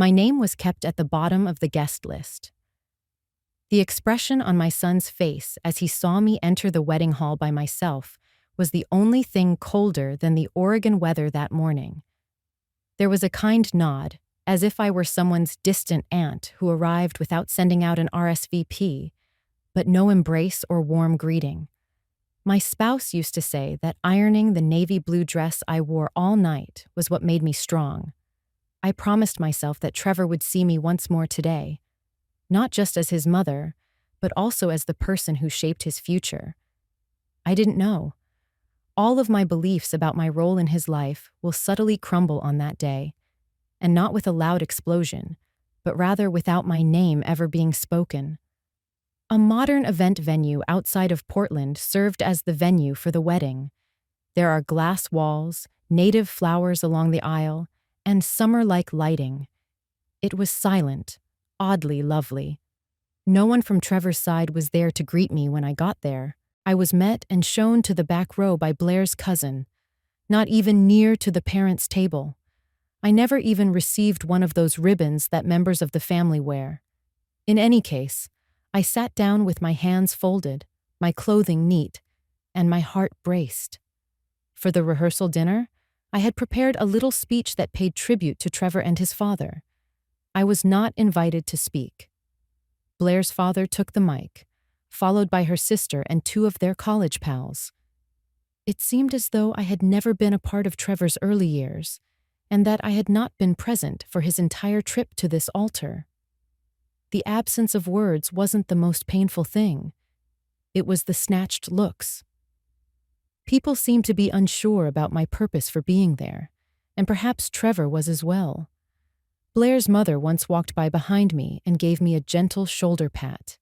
My name was kept at the bottom of the guest list. The expression on my son's face as he saw me enter the wedding hall by myself was the only thing colder than the Oregon weather that morning. There was a kind nod, as if I were someone's distant aunt who arrived without sending out an RSVP, but no embrace or warm greeting. My spouse used to say that ironing the navy blue dress I wore all night was what made me strong. I promised myself that Trevor would see me once more today, not just as his mother, but also as the person who shaped his future. I didn't know. All of my beliefs about my role in his life will subtly crumble on that day, and not with a loud explosion, but rather without my name ever being spoken. A modern event venue outside of Portland served as the venue for the wedding. There are glass walls, native flowers along the aisle, and summer-like lighting. It was silent, oddly lovely. No one from Trevor's side was there to greet me when I got there. I was met and shown to the back row by Blair's cousin, not even near to the parents' table. I never even received one of those ribbons that members of the family wear. In any case, I sat down with my hands folded, my clothing neat, and my heart braced. For the rehearsal dinner, I had prepared a little speech that paid tribute to Trevor and his father. I was not invited to speak. Blair's father took the mic, followed by her sister and two of their college pals. It seemed as though I had never been a part of Trevor's early years, and that I had not been present for his entire trip to this altar. The absence of words wasn't the most painful thing. It was the snatched looks. People seemed to be unsure about my purpose for being there, and perhaps Trevor was as well. Blair's mother once walked by behind me and gave me a gentle shoulder pat.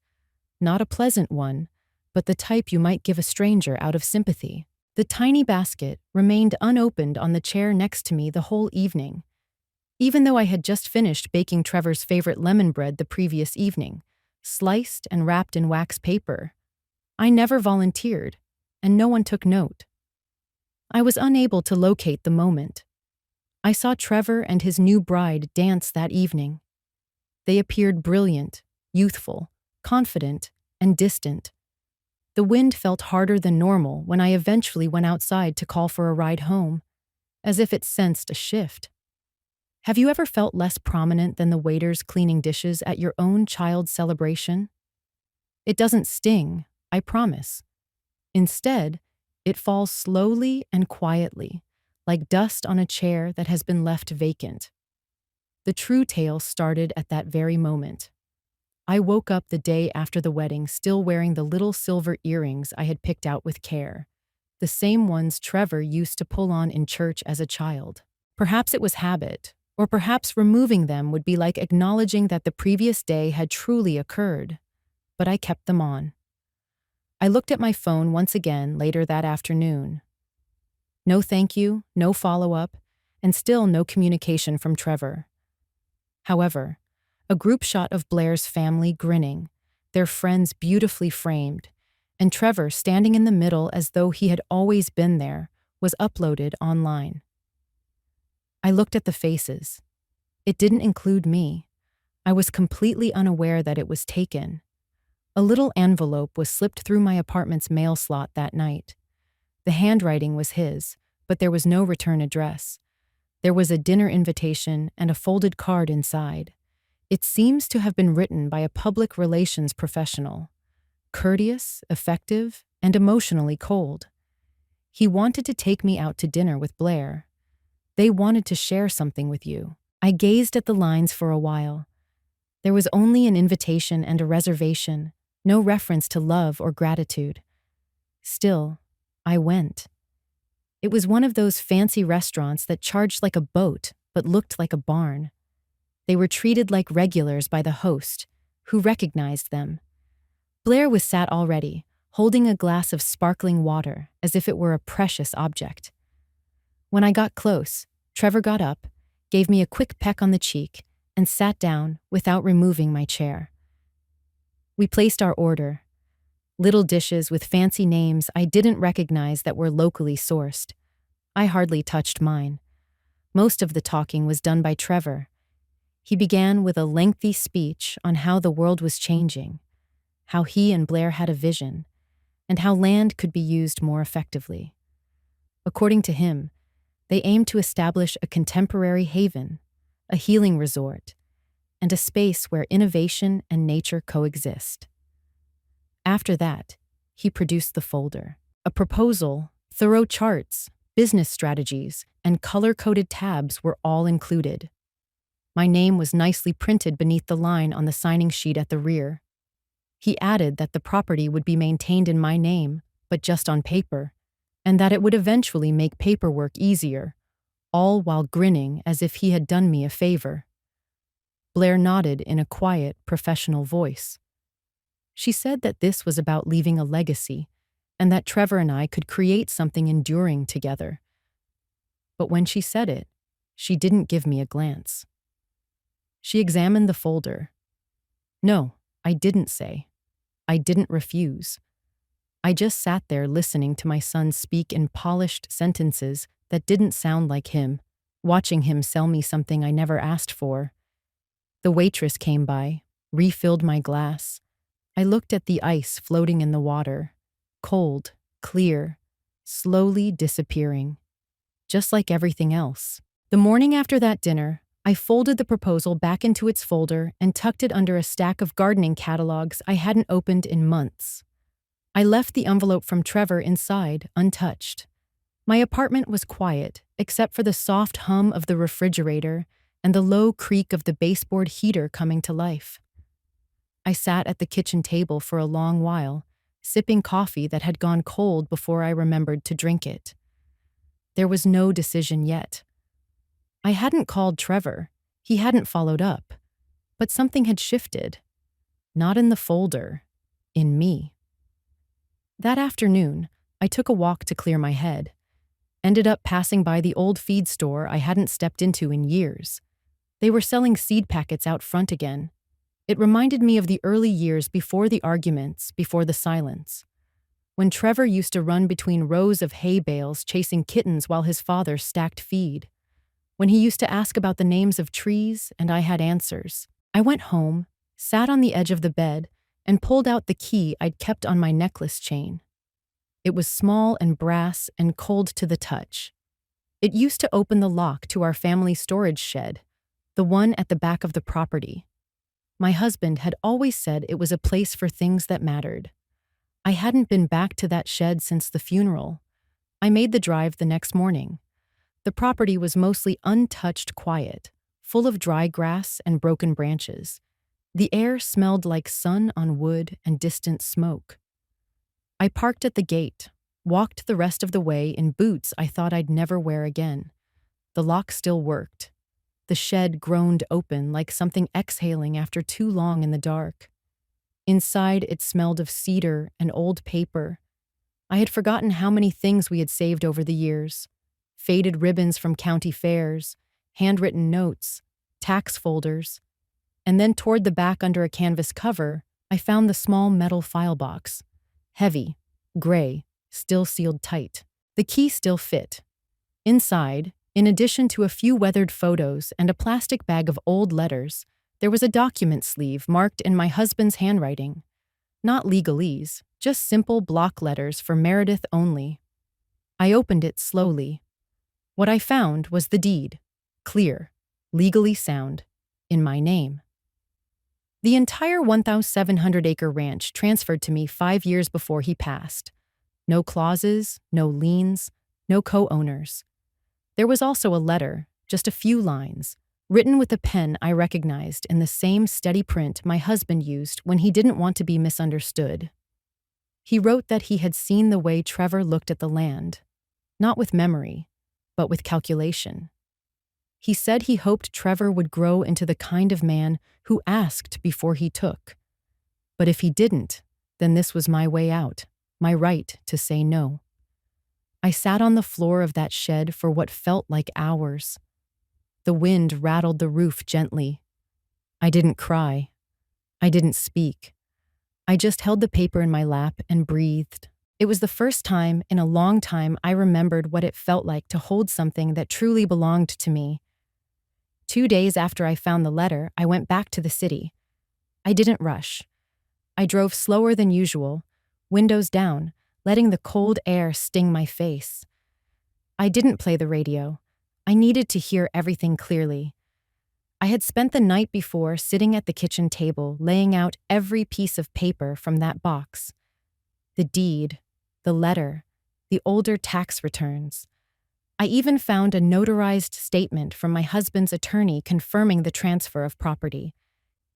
Not a pleasant one, but the type you might give a stranger out of sympathy. The tiny basket remained unopened on the chair next to me the whole evening, even though I had just finished baking Trevor's favorite lemon bread the previous evening, sliced and wrapped in wax paper. I never volunteered, and no one took note. I was unable to locate the moment. I saw Trevor and his new bride dance that evening. They appeared brilliant, youthful, confident, and distant. The wind felt harder than normal when I eventually went outside to call for a ride home, as if it sensed a shift. Have you ever felt less prominent than the waiters cleaning dishes at your own child's celebration? It doesn't sting, I promise. Instead, it falls slowly and quietly, like dust on a chair that has been left vacant. The true tale started at that very moment. I woke up the day after the wedding still wearing the little silver earrings I had picked out with care, the same ones Trevor used to pull on in church as a child. Perhaps it was habit, or perhaps removing them would be like acknowledging that the previous day had truly occurred, but I kept them on. I looked at my phone once again later that afternoon. No thank you, no follow-up, and still no communication from Trevor. However, a group shot of Blair's family grinning, their friends beautifully framed, and Trevor standing in the middle as though he had always been there, was uploaded online. I looked at the faces. It didn't include me. I was completely unaware that it was taken. A little envelope was slipped through my apartment's mail slot that night. The handwriting was his, but there was no return address. There was a dinner invitation and a folded card inside. It seems to have been written by a public relations professional. Courteous, effective, and emotionally cold. He wanted to take me out to dinner with Blair. They wanted to share something with you. I gazed at the lines for a while. There was only an invitation and a reservation, no reference to love or gratitude. Still, I went. It was one of those fancy restaurants that charged like a boat but looked like a barn. They were treated like regulars by the host, who recognized them. Blair was sat already, holding a glass of sparkling water as if it were a precious object. When I got close, Trevor got up, gave me a quick peck on the cheek, and sat down without removing my chair. We placed our order. Little dishes with fancy names I didn't recognize that were locally sourced. I hardly touched mine. Most of the talking was done by Trevor. He began with a lengthy speech on how the world was changing, how he and Blair had a vision, and how land could be used more effectively. According to him, they aimed to establish a contemporary haven, a healing resort, and a space where innovation and nature coexist. After that, he produced the folder. A proposal, thorough charts, business strategies, and color-coded tabs were all included. My name was nicely printed beneath the line on the signing sheet at the rear. He added that the property would be maintained in my name, but just on paper, and that it would eventually make paperwork easier, all while grinning as if he had done me a favor. Blair nodded in a quiet, professional voice. She said that this was about leaving a legacy, and that Trevor and I could create something enduring together. But when she said it, she didn't give me a glance. She examined the folder. No, I didn't say. I didn't refuse. I just sat there listening to my son speak in polished sentences that didn't sound like him, watching him sell me something I never asked for. The waitress came by, refilled my glass. I looked at the ice floating in the water, cold, clear, slowly disappearing, just like everything else. The morning after that dinner, I folded the proposal back into its folder and tucked it under a stack of gardening catalogs I hadn't opened in months. I left the envelope from Trevor inside, untouched. My apartment was quiet, except for the soft hum of the refrigerator and the low creak of the baseboard heater coming to life. I sat at the kitchen table for a long while, sipping coffee that had gone cold before I remembered to drink it. There was no decision yet. I hadn't called Trevor. He hadn't followed up. But something had shifted. Not in the folder, in me. That afternoon, I took a walk to clear my head. Ended up passing by the old feed store I hadn't stepped into in years. They were selling seed packets out front again. It reminded me of the early years before the arguments, before the silence. When Trevor used to run between rows of hay bales chasing kittens while his father stacked feed. When he used to ask about the names of trees and I had answers. I went home, sat on the edge of the bed, and pulled out the key I'd kept on my necklace chain. It was small and brass and cold to the touch. It used to open the lock to our family storage shed, the one at the back of the property. My husband had always said it was a place for things that mattered. I hadn't been back to that shed since the funeral. I made the drive the next morning. The property was mostly untouched quiet, full of dry grass and broken branches. The air smelled like sun on wood and distant smoke. I parked at the gate, walked the rest of the way in boots I thought I'd never wear again. The lock still worked. The shed groaned open like something exhaling after too long in the dark. Inside, it smelled of cedar and old paper. I had forgotten how many things we had saved over the years. Faded ribbons from county fairs, handwritten notes, tax folders. And then toward the back under a canvas cover, I found the small metal file box. Heavy, gray, still sealed tight. The key still fit. Inside, in addition to a few weathered photos and a plastic bag of old letters, there was a document sleeve marked in my husband's handwriting. Not legalese, just simple block letters for Meredith only. I opened it slowly. What I found was the deed, clear, legally sound, in my name. The entire 1,700-acre ranch transferred to me 5 years before he passed. No clauses, no liens, no co-owners. There was also a letter, just a few lines, written with a pen I recognized in the same steady print my husband used when he didn't want to be misunderstood. He wrote that he had seen the way Trevor looked at the land, not with memory, but with calculation. He said he hoped Trevor would grow into the kind of man who asked before he took. But if he didn't, then this was my way out, my right to say no. I sat on the floor of that shed for what felt like hours. The wind rattled the roof gently. I didn't cry. I didn't speak. I just held the paper in my lap and breathed. It was the first time in a long time I remembered what it felt like to hold something that truly belonged to me. 2 days after I found the letter, I went back to the city. I didn't rush. I drove slower than usual, windows down, letting the cold air sting my face. I didn't play the radio. I needed to hear everything clearly. I had spent the night before sitting at the kitchen table, laying out every piece of paper from that box. The deed, the letter, the older tax returns. I even found a notarized statement from my husband's attorney confirming the transfer of property.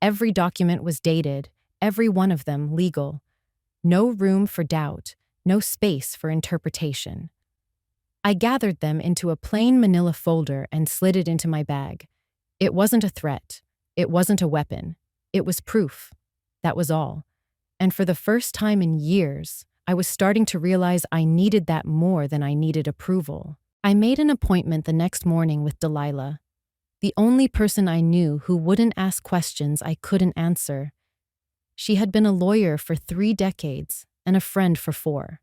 Every document was dated, every one of them legal. No room for doubt, no space for interpretation. I gathered them into a plain manila folder and slid it into my bag. It wasn't a threat. It wasn't a weapon. It was proof. That was all. And for the first time in years, I was starting to realize I needed that more than I needed approval. I made an appointment the next morning with Delilah, the only person I knew who wouldn't ask questions I couldn't answer. She had been a lawyer for 3 decades and a friend for 4.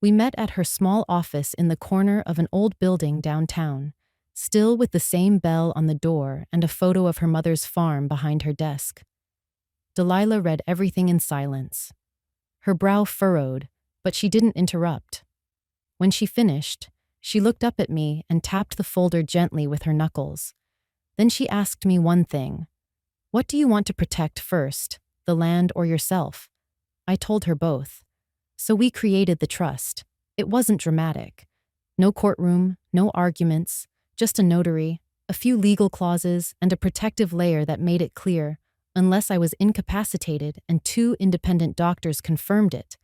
We met at her small office in the corner of an old building downtown, still with the same bell on the door and a photo of her mother's farm behind her desk. Delilah read everything in silence. Her brow furrowed, but she didn't interrupt. When she finished, she looked up at me and tapped the folder gently with her knuckles. Then she asked me one thing. "What do you want to protect first, the land or yourself?" I told her both. So we created the trust. It wasn't dramatic. No courtroom, no arguments, just a notary, a few legal clauses, and a protective layer that made it clear, unless I was incapacitated and 2 independent doctors confirmed it,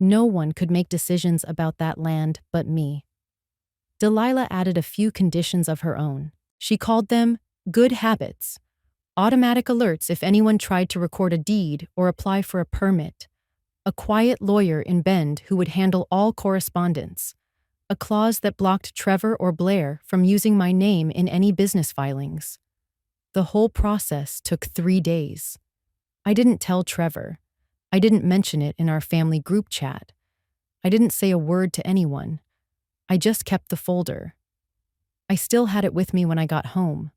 no one could make decisions about that land but me. Delilah added a few conditions of her own. She called them good habits, automatic alerts if anyone tried to record a deed or apply for a permit, a quiet lawyer in Bend who would handle all correspondence, a clause that blocked Trevor or Blair from using my name in any business filings. The whole process took 3 days. I didn't tell Trevor. I didn't mention it in our family group chat. I didn't say a word to anyone. I just kept the folder. I still had it with me when I got home.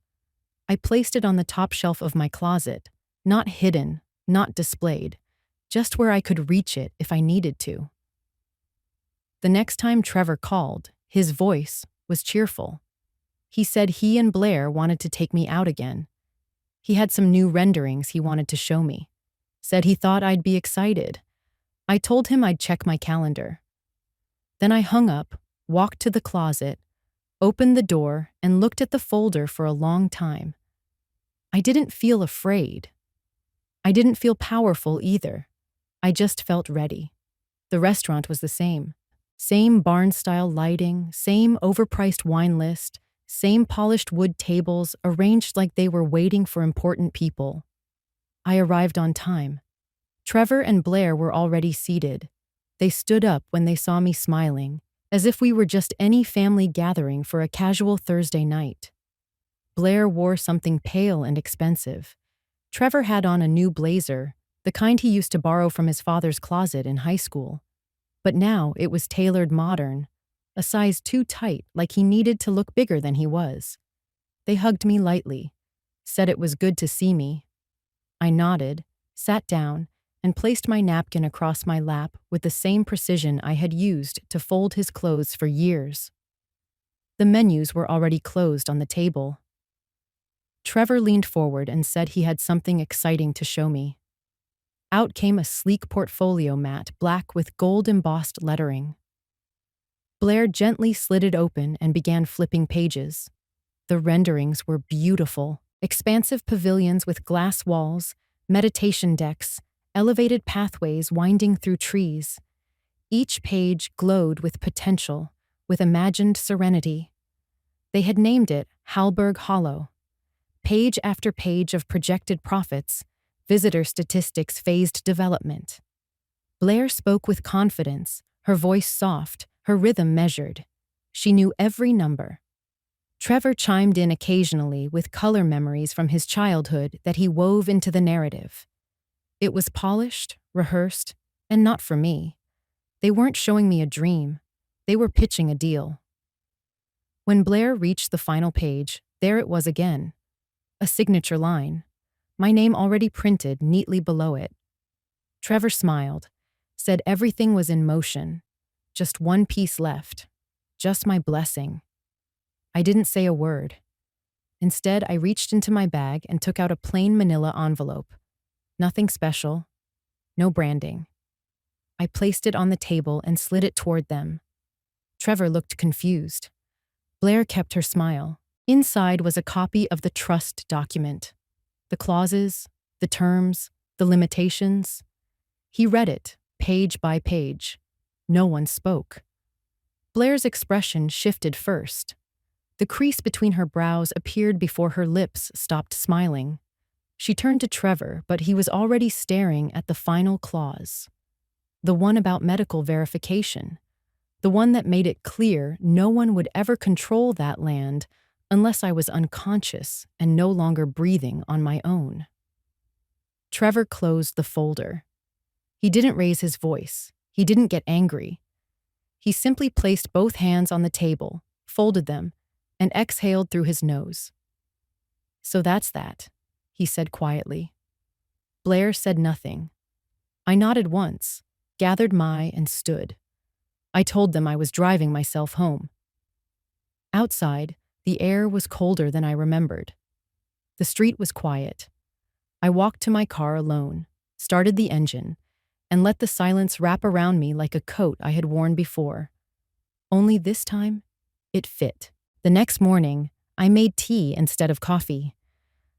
I placed it on the top shelf of my closet, not hidden, not displayed, just where I could reach it if I needed to. The next time Trevor called, his voice was cheerful. He said he and Blair wanted to take me out again. He had some new renderings he wanted to show me. Said he thought I'd be excited. I told him I'd check my calendar. Then I hung up, walked to the closet, opened the door, and looked at the folder for a long time. I didn't feel afraid. I didn't feel powerful either. I just felt ready. The restaurant was the same. Same barn-style lighting, same overpriced wine list, same polished wood tables arranged like they were waiting for important people. I arrived on time. Trevor and Blair were already seated. They stood up when they saw me smiling, as if we were just any family gathering for a casual Thursday night. Blair wore something pale and expensive. Trevor had on a new blazer, the kind he used to borrow from his father's closet in high school. But now it was tailored modern, a size too tight, like he needed to look bigger than he was. They hugged me lightly, said it was good to see me. I nodded, sat down, and placed my napkin across my lap with the same precision I had used to fold his clothes for years. The menus were already closed on the table. Trevor leaned forward and said he had something exciting to show me. Out came a sleek portfolio mat, black with gold-embossed lettering. Blair gently slid it open and began flipping pages. The renderings were beautiful, expansive pavilions with glass walls, meditation decks, elevated pathways winding through trees. Each page glowed with potential, with imagined serenity. They had named it Halberg Hollow. Page after page of projected profits, visitor statistics, phased development. Blair spoke with confidence, her voice soft, her rhythm measured. She knew every number. Trevor chimed in occasionally with color memories from his childhood that he wove into the narrative. It was polished, rehearsed, and not for me. They weren't showing me a dream. They were pitching a deal. When Blair reached the final page, there it was again, A signature line, my name already printed neatly below it. Trevor smiled, said everything was in motion. Just one piece left. Just my blessing. I didn't say a word. Instead, I reached into my bag and took out a plain manila envelope. Nothing special. No branding. I placed it on the table and slid it toward them. Trevor looked confused. Blair kept her smile. Inside was a copy of the trust document. The clauses, the terms, the limitations. He read it, page by page. No one spoke. Blair's expression shifted first. The crease between her brows appeared before her lips stopped smiling. She turned to Trevor, but he was already staring at the final clause. The one about medical verification. The one that made it clear no one would ever control that land unless I was unconscious and no longer breathing on my own. Trevor closed the folder. He didn't raise his voice. He didn't get angry. He simply placed both hands on the table, folded them, and exhaled through his nose. So that's that, he said quietly. Blair said nothing. I nodded once, gathered and stood. I told them I was driving myself home. Outside, the air was colder than I remembered. The street was quiet. I walked to my car alone, started the engine, and let the silence wrap around me like a coat I had worn before. Only this time, it fit. The next morning, I made tea instead of coffee.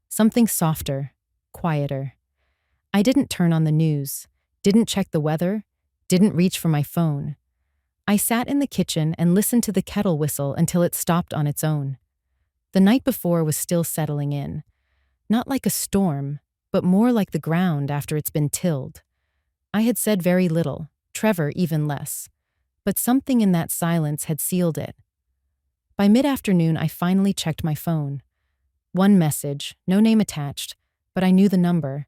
Something softer, quieter. I didn't turn on the news, didn't check the weather, didn't reach for my phone. I sat in the kitchen and listened to the kettle whistle until it stopped on its own. The night before was still settling in. Not like a storm, but more like the ground after it's been tilled. I had said very little, Trevor even less. But something in that silence had sealed it. By mid-afternoon, I finally checked my phone. One message, no name attached, but I knew the number.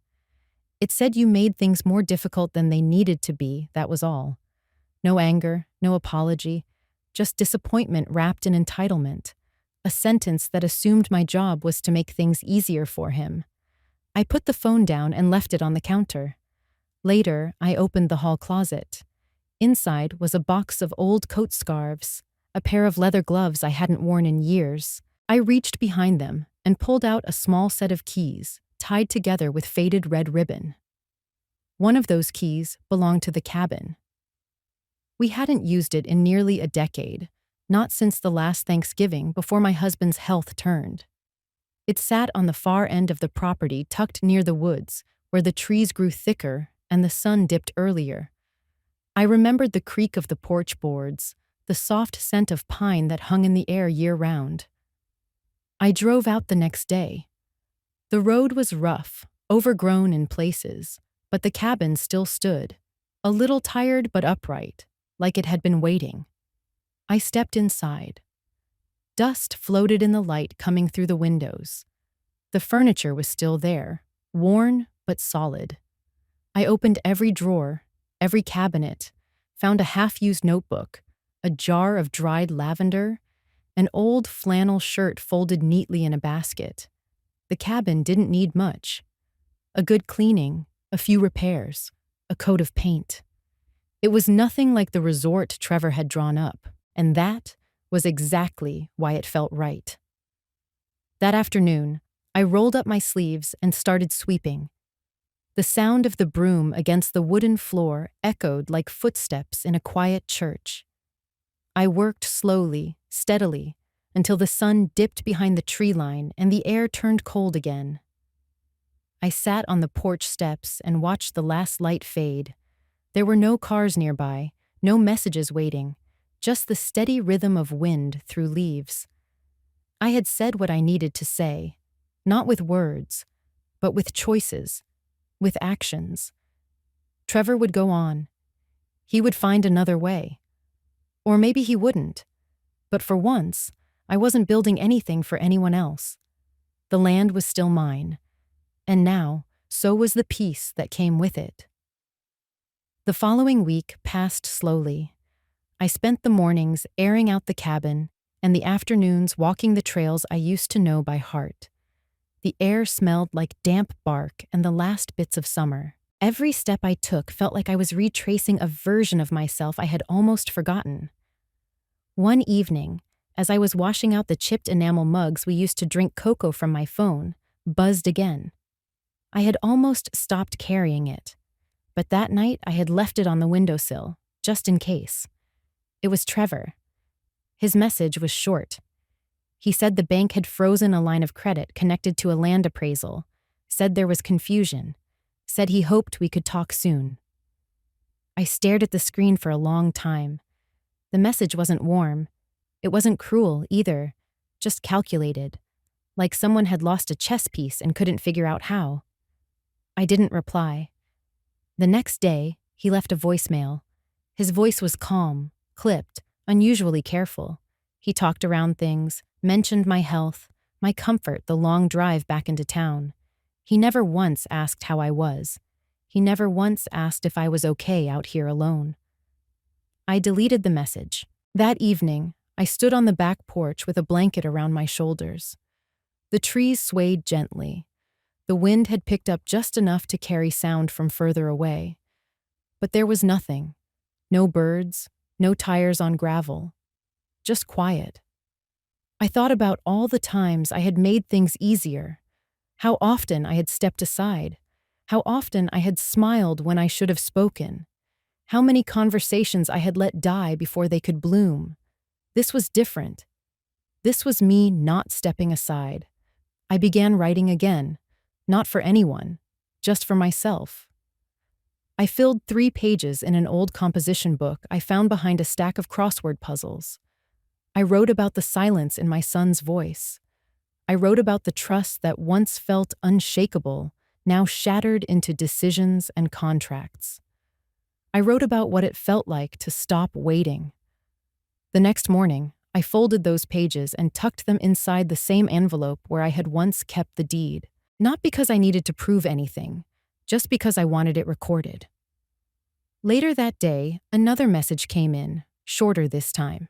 It said you made things more difficult than they needed to be, that was all. No anger, no apology, just disappointment wrapped in entitlement. A sentence that assumed my job was to make things easier for him. I put the phone down and left it on the counter. Later, I opened the hall closet. Inside was a box of old coat scarves, a pair of leather gloves I hadn't worn in years. I reached behind them and pulled out a small set of keys, tied together with faded red ribbon. One of those keys belonged to the cabin. We hadn't used it in nearly a decade, not since the last Thanksgiving before my husband's health turned. It sat on the far end of the property tucked near the woods, where the trees grew thicker and the sun dipped earlier. I remembered the creak of the porch boards, the soft scent of pine that hung in the air year-round. I drove out the next day. The road was rough, overgrown in places, but the cabin still stood, a little tired but upright, like it had been waiting. I stepped inside. Dust floated in the light coming through the windows. The furniture was still there, worn but solid. I opened every drawer, every cabinet, found a half-used notebook, a jar of dried lavender, an old flannel shirt folded neatly in a basket. The cabin didn't need much. A good cleaning, a few repairs, a coat of paint. It was nothing like the resort Trevor had drawn up, and that was exactly why it felt right. That afternoon, I rolled up my sleeves and started sweeping. The sound of the broom against the wooden floor echoed like footsteps in a quiet church. I worked slowly, steadily, until the sun dipped behind the tree line and the air turned cold again. I sat on the porch steps and watched the last light fade. There were no cars nearby, no messages waiting, just the steady rhythm of wind through leaves. I had said what I needed to say, not with words, but with choices, with actions. Trevor would go on. He would find another way. Or maybe he wouldn't. But for once, I wasn't building anything for anyone else. The land was still mine. And now, so was the peace that came with it. The following week passed slowly. I spent the mornings airing out the cabin and the afternoons walking the trails I used to know by heart. The air smelled like damp bark and the last bits of summer. Every step I took felt like I was retracing a version of myself I had almost forgotten. One evening, as I was washing out the chipped enamel mugs we used to drink cocoa from, my phone buzzed again. I had almost stopped carrying it, but that night I had left it on the windowsill, just in case. It was Trevor. His message was short. He said the bank had frozen a line of credit connected to a land appraisal, said there was confusion, said he hoped we could talk soon. I stared at the screen for a long time. The message wasn't warm. It wasn't cruel either, just calculated, like someone had lost a chess piece and couldn't figure out how. I didn't reply. The next day, he left a voicemail. His voice was calm, clipped, unusually careful. He talked around things, mentioned my health, my comfort the long drive back into town. He never once asked how I was. He never once asked if I was okay out here alone. I deleted the message. That evening, I stood on the back porch with a blanket around my shoulders. The trees swayed gently. The wind had picked up just enough to carry sound from further away. But there was nothing. No birds, no tires on gravel. Just quiet. I thought about all the times I had made things easier, how often I had stepped aside, how often I had smiled when I should have spoken, how many conversations I had let die before they could bloom. This was different. This was me not stepping aside. I began writing again, not for anyone, just for myself. I filled 3 pages in an old composition book I found behind a stack of crossword puzzles. I wrote about the silence in my son's voice. I wrote about the trust that once felt unshakable, now shattered into decisions and contracts. I wrote about what it felt like to stop waiting. The next morning, I folded those pages and tucked them inside the same envelope where I had once kept the deed. Not because I needed to prove anything, just because I wanted it recorded. Later that day, another message came in, shorter this time.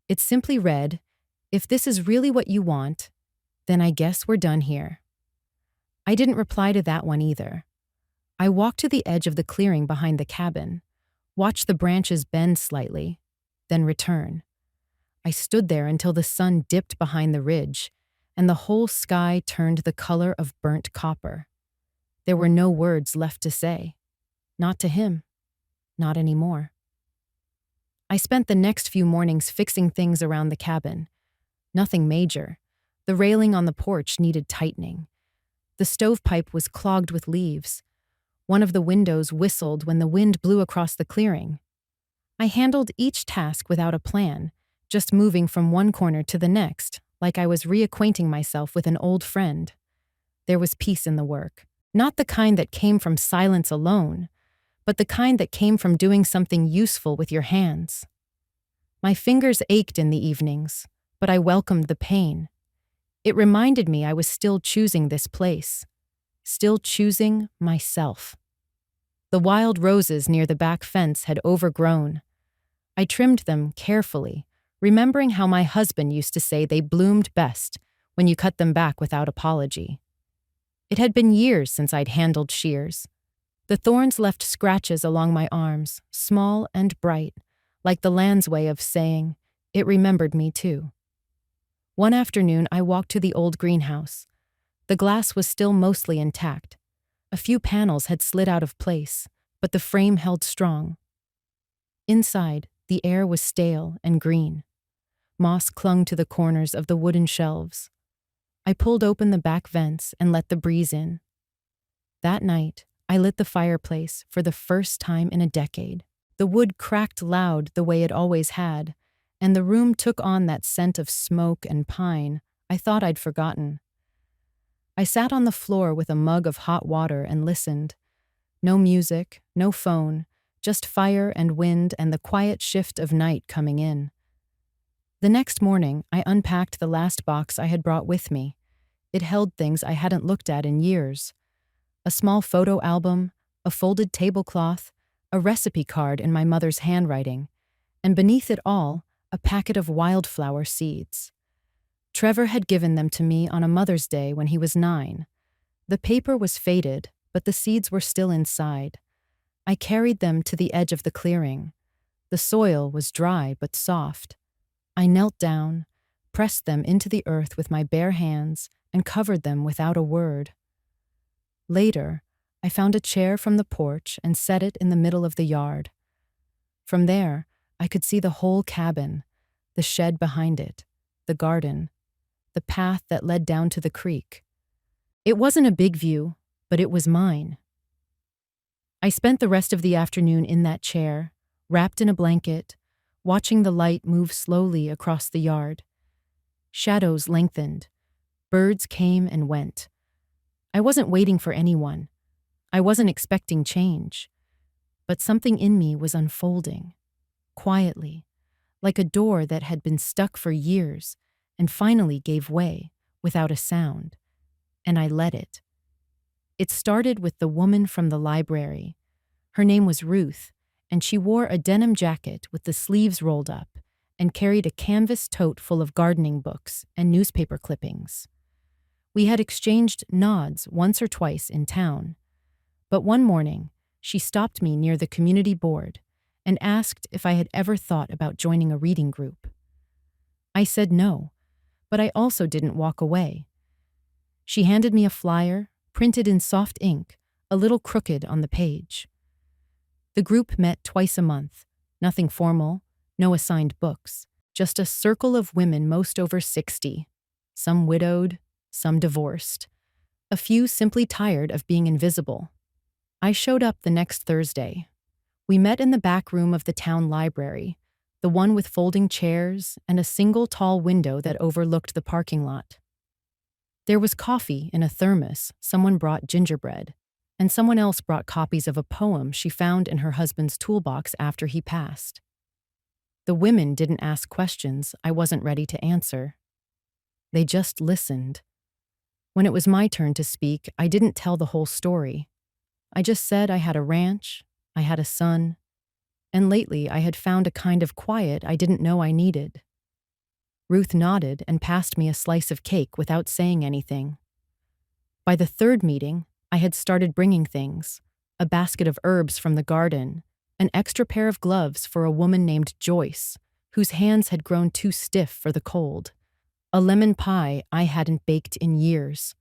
It simply read, "If this is really what you want, then I guess we're done here." I didn't reply to that one either. I walked to the edge of the clearing behind the cabin, watched the branches bend slightly, then return. I stood there until the sun dipped behind the ridge, and the whole sky turned the color of burnt copper. There were no words left to say. Not to him. Not anymore. I spent the next few mornings fixing things around the cabin. Nothing major. The railing on the porch needed tightening. The stovepipe was clogged with leaves. One of the windows whistled when the wind blew across the clearing. I handled each task without a plan, just moving from one corner to the next, like I was reacquainting myself with an old friend. There was peace in the work. Not the kind that came from silence alone, but the kind that came from doing something useful with your hands. My fingers ached in the evenings, but I welcomed the pain. It reminded me I was still choosing this place, still choosing myself. The wild roses near the back fence had overgrown. I trimmed them carefully, remembering how my husband used to say they bloomed best when you cut them back without apology. It had been years since I'd handled shears. The thorns left scratches along my arms, small and bright, like the land's way of saying, it remembered me too. One afternoon, I walked to the old greenhouse. The glass was still mostly intact. A few panels had slid out of place, but the frame held strong. Inside, the air was stale and green. Moss clung to the corners of the wooden shelves. I pulled open the back vents and let the breeze in. That night, I lit the fireplace for the first time in a decade. The wood cracked loud the way it always had, and the room took on that scent of smoke and pine I thought I'd forgotten. I sat on the floor with a mug of hot water and listened. No music, no phone, just fire and wind and the quiet shift of night coming in. The next morning, I unpacked the last box I had brought with me. It held things I hadn't looked at in years. A small photo album, a folded tablecloth, a recipe card in my mother's handwriting, and beneath it all, a packet of wildflower seeds. Trevor had given them to me on a Mother's Day when he was 9. The paper was faded, but the seeds were still inside. I carried them to the edge of the clearing. The soil was dry but soft. I knelt down, pressed them into the earth with my bare hands, and covered them without a word. Later, I found a chair from the porch and set it in the middle of the yard. From there, I could see the whole cabin, the shed behind it, the garden, the path that led down to the creek. It wasn't a big view, but it was mine. I spent the rest of the afternoon in that chair, wrapped in a blanket, watching the light move slowly across the yard. Shadows lengthened. Birds came and went. I wasn't waiting for anyone. I wasn't expecting change. But something in me was unfolding, quietly, like a door that had been stuck for years and finally gave way without a sound. And I let it. It started with the woman from the library. Her name was Ruth, and she wore a denim jacket with the sleeves rolled up and carried a canvas tote full of gardening books and newspaper clippings. We had exchanged nods once or twice in town. But one morning, she stopped me near the community board and asked if I had ever thought about joining a reading group. I said no, but I also didn't walk away. She handed me a flyer, printed in soft ink, a little crooked on the page. The group met twice a month, nothing formal, no assigned books, just a circle of women most over 60, some widowed, some divorced, a few simply tired of being invisible. I showed up the next Thursday. We met in the back room of the town library, the one with folding chairs and a single tall window that overlooked the parking lot. There was coffee in a thermos, someone brought gingerbread, and someone else brought copies of a poem she found in her husband's toolbox after he passed. The women didn't ask questions I wasn't ready to answer. They just listened. When it was my turn to speak, I didn't tell the whole story. I just said I had a ranch, I had a son, and lately I had found a kind of quiet I didn't know I needed. Ruth nodded and passed me a slice of cake without saying anything. By the third meeting, I had started bringing things: a basket of herbs from the garden, an extra pair of gloves for a woman named Joyce, whose hands had grown too stiff for the cold, a lemon pie I hadn't baked in years.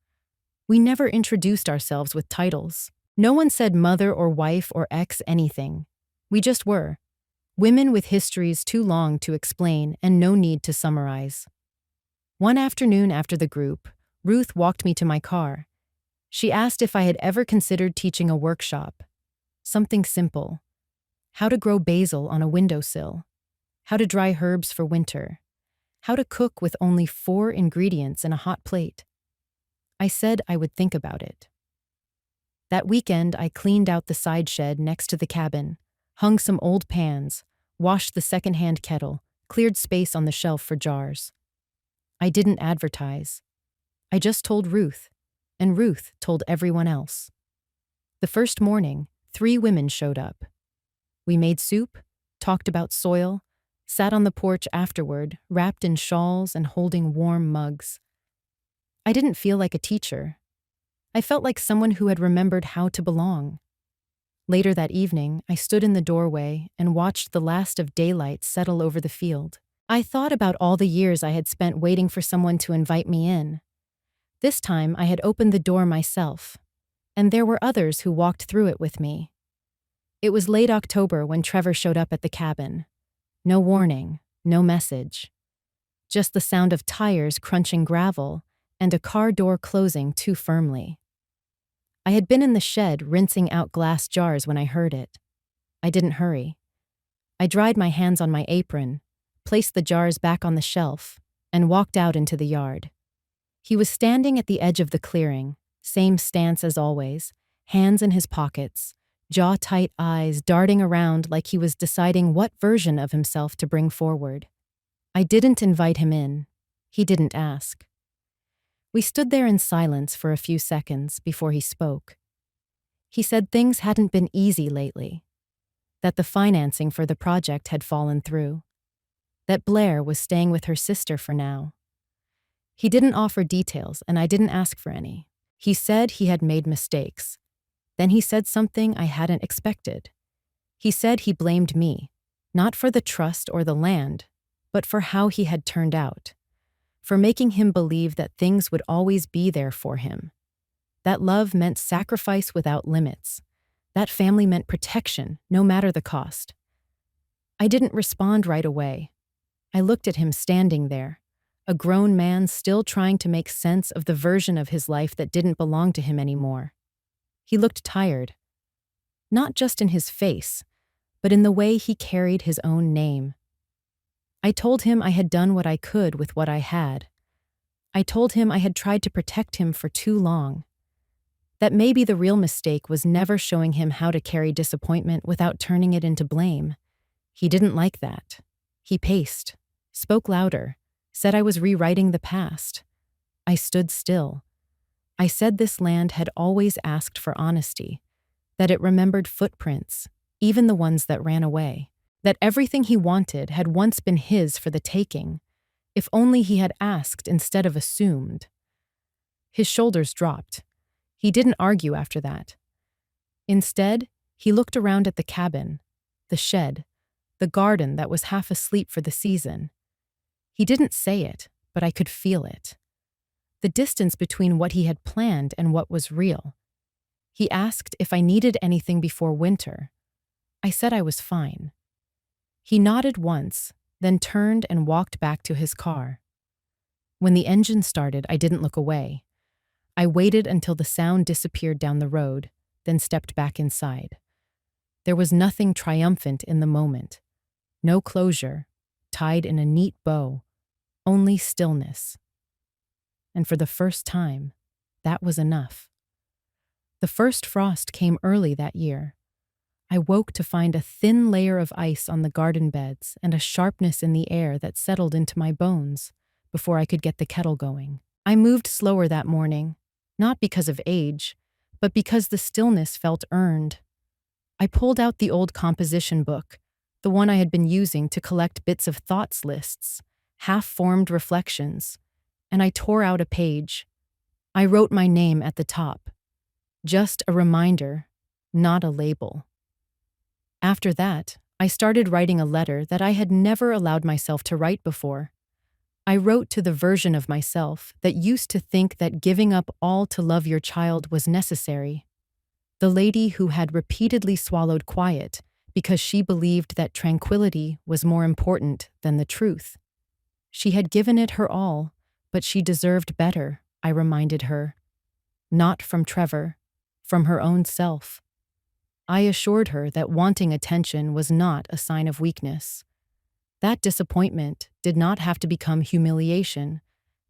We never introduced ourselves with titles. No one said mother or wife or ex anything. We just were. Women with histories too long to explain and no need to summarize. One afternoon after the group, Ruth walked me to my car. She asked if I had ever considered teaching a workshop. Something simple. How to grow basil on a windowsill. How to dry herbs for winter. How to cook with only 4 ingredients in a hot plate. I said I would think about it. That weekend, I cleaned out the side shed next to the cabin, hung some old pans, washed the secondhand kettle, cleared space on the shelf for jars. I didn't advertise. I just told Ruth, and Ruth told everyone else. The first morning, 3 women showed up. We made soup, talked about soil, sat on the porch afterward, wrapped in shawls and holding warm mugs. I didn't feel like a teacher. I felt like someone who had remembered how to belong. Later that evening, I stood in the doorway and watched the last of daylight settle over the field. I thought about all the years I had spent waiting for someone to invite me in. This time, I had opened the door myself, and there were others who walked through it with me. It was late October when Trevor showed up at the cabin. No warning, no message. Just the sound of tires crunching gravel and a car door closing too firmly. I had been in the shed rinsing out glass jars when I heard it. I didn't hurry. I dried my hands on my apron, placed the jars back on the shelf, and walked out into the yard. He was standing at the edge of the clearing, same stance as always, hands in his pockets, jaw-tight eyes darting around like he was deciding what version of himself to bring forward. I didn't invite him in. He didn't ask. We stood there in silence for a few seconds before he spoke. He said things hadn't been easy lately, that the financing for the project had fallen through, that Blair was staying with her sister for now. He didn't offer details, and I didn't ask for any. He said he had made mistakes. Then he said something I hadn't expected. He said he blamed me, not for the trust or the land, but for how he had turned out, for making him believe that things would always be there for him. That love meant sacrifice without limits. That family meant protection, no matter the cost. I didn't respond right away. I looked at him standing there, a grown man still trying to make sense of the version of his life that didn't belong to him anymore. He looked tired, not just in his face, but in the way he carried his own name. I told him I had done what I could with what I had. I told him I had tried to protect him for too long. That maybe the real mistake was never showing him how to carry disappointment without turning it into blame. He didn't like that. He paced, spoke louder, said I was rewriting the past. I stood still. I said this land had always asked for honesty, that it remembered footprints, even the ones that ran away, that everything he wanted had once been his for the taking, if only he had asked instead of assumed. His shoulders dropped. He didn't argue after that. Instead, he looked around at the cabin, the shed, the garden that was half asleep for the season. He didn't say it, but I could feel it. The distance between what he had planned and what was real. He asked if I needed anything before winter. I said I was fine. He nodded once, then turned and walked back to his car. When the engine started, I didn't look away. I waited until the sound disappeared down the road, then stepped back inside. There was nothing triumphant in the moment. No closure, tied in a neat bow, only stillness. And for the first time, that was enough. The first frost came early that year. I woke to find a thin layer of ice on the garden beds and a sharpness in the air that settled into my bones before I could get the kettle going. I moved slower that morning, not because of age, but because the stillness felt earned. I pulled out the old composition book, the one I had been using to collect bits of thoughts lists, half-formed reflections, and I tore out a page. I wrote my name at the top. Just a reminder, not a label. After that, I started writing a letter that I had never allowed myself to write before. I wrote to the version of myself that used to think that giving up all to love your child was necessary. The lady who had repeatedly swallowed quiet because she believed that tranquility was more important than the truth. She had given it her all, but she deserved better, I reminded her. Not from Trevor, from her own self. I assured her that wanting attention was not a sign of weakness. That disappointment did not have to become humiliation,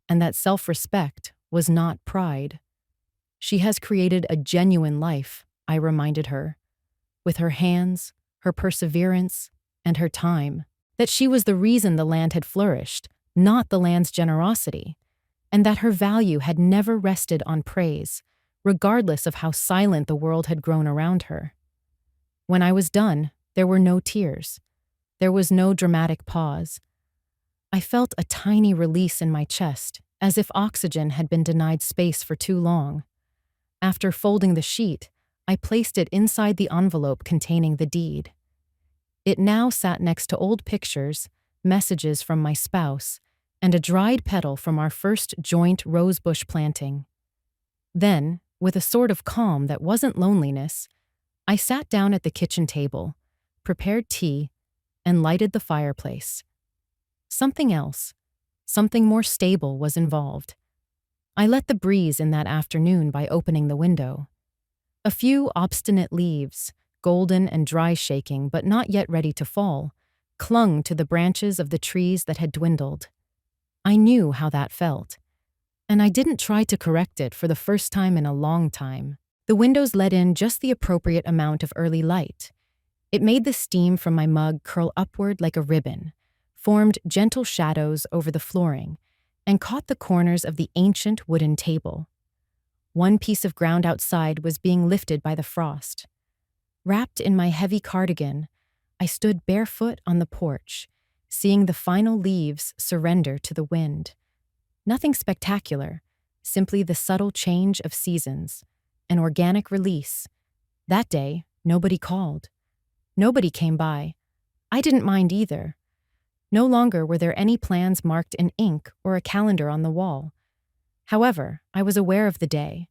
and that self-respect was not pride. She has created a genuine life, I reminded her, with her hands, her perseverance, and her time, that she was the reason the land had flourished, not the land's generosity, and that her value had never rested on praise, regardless of how silent the world had grown around her. When I was done, there were no tears. There was no dramatic pause. I felt a tiny release in my chest, as if oxygen had been denied space for too long. After folding the sheet, I placed it inside the envelope containing the deed. It now sat next to old pictures, messages from my spouse, and a dried petal from our first joint rosebush planting. Then, with a sort of calm that wasn't loneliness, I sat down at the kitchen table, prepared tea, and lighted the fireplace. Something else, something more stable was involved. I let the breeze in that afternoon by opening the window. A few obstinate leaves, golden and dry shaking but not yet ready to fall, clung to the branches of the trees that had dwindled. I knew how that felt, and I didn't try to correct it for the first time in a long time. The windows let in just the appropriate amount of early light. It made the steam from my mug curl upward like a ribbon, formed gentle shadows over the flooring, and caught the corners of the ancient wooden table. One piece of ground outside was being lifted by the frost. Wrapped in my heavy cardigan, I stood barefoot on the porch, seeing the final leaves surrender to the wind. Nothing spectacular, simply the subtle change of seasons, an organic release. That day, nobody called. Nobody came by. I didn't mind either. No longer were there any plans marked in ink or a calendar on the wall. However, I was aware of the day.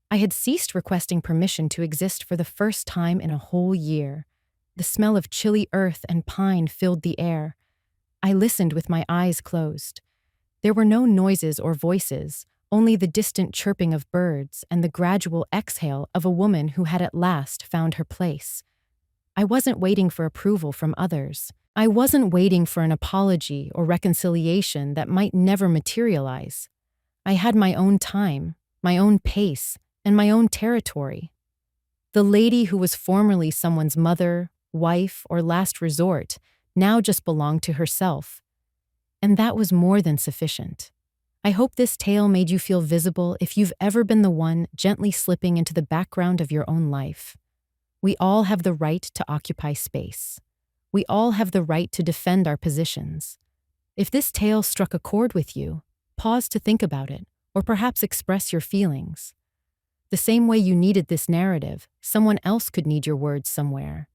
I had ceased requesting permission to exist for the first time in a whole year. The smell of chilly earth and pine filled the air. I listened with my eyes closed. There were no noises or voices, only the distant chirping of birds and the gradual exhale of a woman who had at last found her place. I wasn't waiting for approval from others. I wasn't waiting for an apology or reconciliation that might never materialize. I had my own time, my own pace, and my own territory. The lady who was formerly someone's mother, wife, or last resort now just belonged to herself. And that was more than sufficient. I hope this tale made you feel visible if you've ever been the one gently slipping into the background of your own life. We all have the right to occupy space. We all have the right to defend our positions. If this tale struck a chord with you, pause to think about it, or perhaps express your feelings. The same way you needed this narrative, someone else could need your words somewhere.